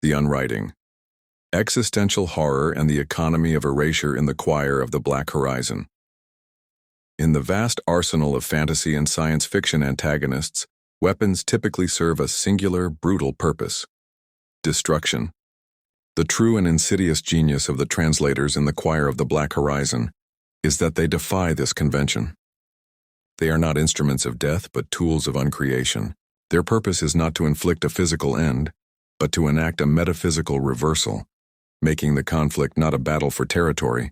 The Unwritten. Existential horror and the economy of erasure in the choir of the Black Horizon. In the vast arsenal of fantasy and science fiction antagonists, weapons typically serve a singular, brutal purpose: destruction. The true and insidious genius of the translators in the choir of the Black Horizon is that they defy this convention. They are not instruments of death, but tools of uncreation. Their purpose is not to inflict a physical end, but to enact a metaphysical reversal, making the conflict not a battle for territory,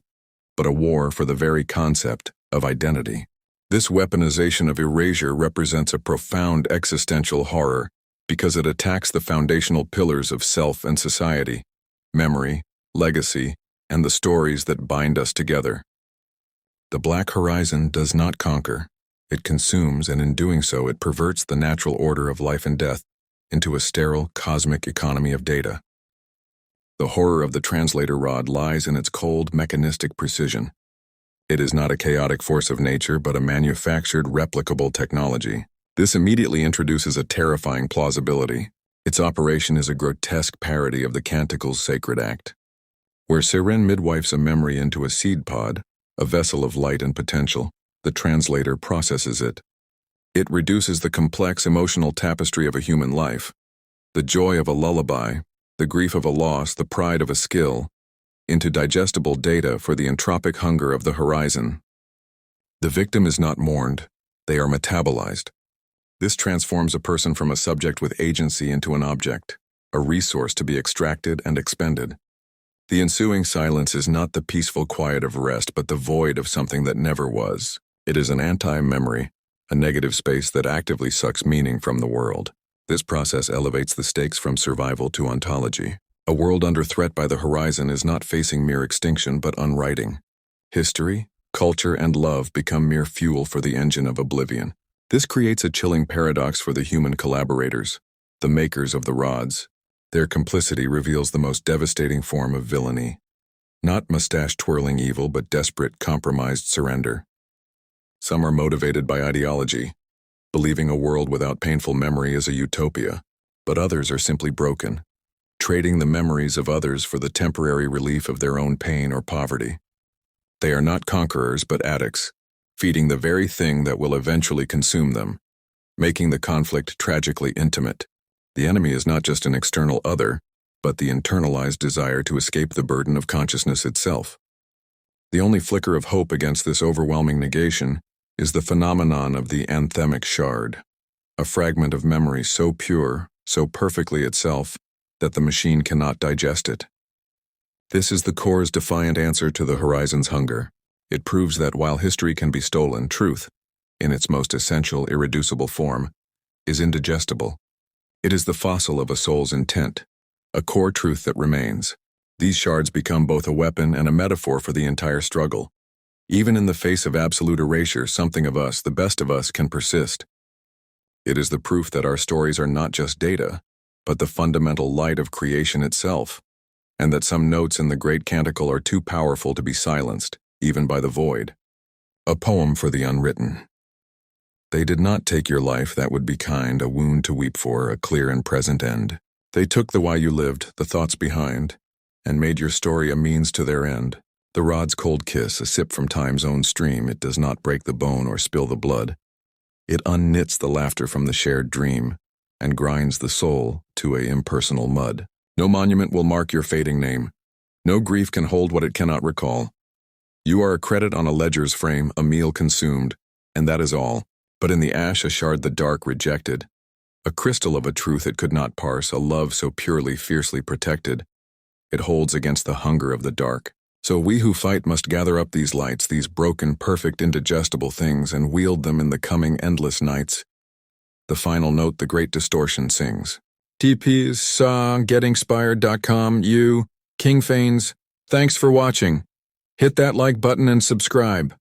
but a war for the very concept of identity. This weaponization of erasure represents a profound existential horror because it attacks the foundational pillars of self and society: memory, legacy, and the stories that bind us together. The Black Horizon does not conquer. It consumes, and in doing so, it perverts the natural order of life and death into a sterile, cosmic economy of data. The horror of the translator rod lies in its cold, mechanistic precision. It is not a chaotic force of nature, but a manufactured, replicable technology. This immediately introduces a terrifying plausibility. Its operation is a grotesque parody of the Canticle's sacred act, where Siren midwifes a memory into a seed pod, a vessel of light and potential. The translator processes it. It reduces the complex emotional tapestry of a human life, the joy of a lullaby, the grief of a loss, the pride of a skill, into digestible data for the entropic hunger of the horizon. The victim is not mourned, they are metabolized. This transforms a person from a subject with agency into an object, a resource to be extracted and expended. The ensuing silence is not the peaceful quiet of rest, but the void of something that never was. It is an anti-memory, a negative space that actively sucks meaning from the world. This process elevates the stakes from survival to ontology. A world under threat by the horizon is not facing mere extinction, but unwriting. History, culture, and love become mere fuel for the engine of oblivion. This creates a chilling paradox for the human collaborators, the makers of the rods. Their complicity reveals the most devastating form of villainy. Not mustache-twirling evil, but desperate, compromised surrender. Some are motivated by ideology, believing a world without painful memory is a utopia, but others are simply broken, trading the memories of others for the temporary relief of their own pain or poverty. They are not conquerors, but addicts, feeding the very thing that will eventually consume them, making the conflict tragically intimate. The enemy is not just an external other, but the internalized desire to escape the burden of consciousness itself. The only flicker of hope against this overwhelming negation is the phenomenon of the anthemic shard, a fragment of memory so pure, so perfectly itself, that the machine cannot digest it. This is the core's defiant answer to the horizon's hunger. It proves that while history can be stolen, truth, in its most essential, irreducible form, is indigestible. It is the fossil of a soul's intent, a core truth that remains. These shards become both a weapon and a metaphor for the entire struggle. Even in the face of absolute erasure, something of us, the best of us, can persist. It is the proof that our stories are not just data, but the fundamental light of creation itself, and that some notes in the great canticle are too powerful to be silenced, even by the void. A poem for the unwritten. They did not take your life, that would be kind, a wound to weep for, a clear and present end. They took the why you lived, the thoughts behind, and made your story a means to their end. The rod's cold kiss, a sip from time's own stream, it does not break the bone or spill the blood. It unknits the laughter from the shared dream, and grinds the soul to a impersonal mud. No monument will mark your fading name. No grief can hold what it cannot recall. You are a credit on a ledger's frame, a meal consumed, and that is all. But in the ash a shard the dark rejected, a crystal of a truth it could not parse, a love so purely, fiercely protected. It holds against the hunger of the dark. So we who fight must gather up these lights, these broken, perfect, indigestible things, and wield them in the coming endless nights. The final note the great distortion sings. TP's gettingspired.com, you, King Fanes, thanks for watching. Hit that like button and subscribe.